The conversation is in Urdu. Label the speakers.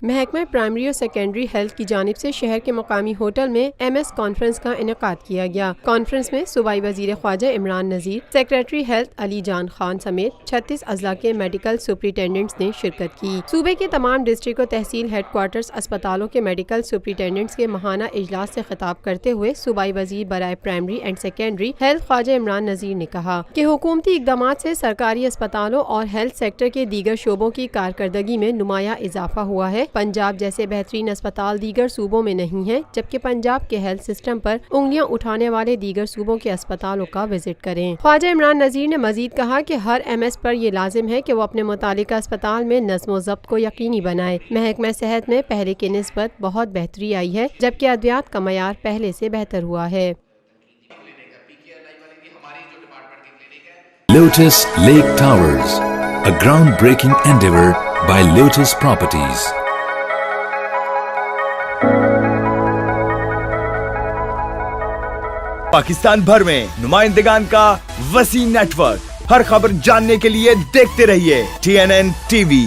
Speaker 1: محکمہ پرائمری اور سیکنڈری ہیلتھ کی جانب سے شہر کے مقامی ہوٹل میں MS کانفرنس کا انعقاد کیا گیا۔ کانفرنس میں صوبائی وزیر خواجہ عمران نذیر، سیکریٹری ہیلتھ علی جان خان سمیت 36 اضلاع کے میڈیکل سپرنٹینڈنٹس نے شرکت کی۔ صوبے کے تمام ڈسٹرکٹ و تحصیل ہیڈ کوارٹرز اسپتالوں کے میڈیکل سپرنٹینڈنٹس کے ماہانہ اجلاس سے خطاب کرتے ہوئے صوبائی وزیر برائے پرائمری اینڈ سیکنڈری ہیلتھ خواجہ عمران نذیر نے کہا کہ حکومتی اقدامات سے سرکاری اسپتالوں اور ہیلتھ سیکٹر کے دیگر شعبوں کی کارکردگی میں نمایاں اضافہ ہوا ہے۔ پنجاب جیسے بہترین اسپتال دیگر صوبوں میں نہیں ہیں، جبکہ پنجاب کے ہیلتھ سسٹم پر انگلیاں اٹھانے والے دیگر صوبوں کے اسپتالوں کا وزٹ کریں۔ خواجہ عمران نذیر نے مزید کہا کہ ہر MS پر یہ لازم ہے کہ وہ اپنے متعلقہ اسپتال میں نظم و ضبط کو یقینی بنائے۔ محکمہ صحت میں پہلے کی نسبت بہت بہتری آئی ہے، جبکہ ادویات کا معیار پہلے سے بہتر ہوا ہے۔
Speaker 2: Lotus Lake Towers, a groundbreaking endeavor by Lotus Properties.
Speaker 3: Pakistan بھر میں نمائندگان کا وسیع نیٹ ورک، ہر خبر جاننے کے لیے دیکھتے رہیے TNN TV۔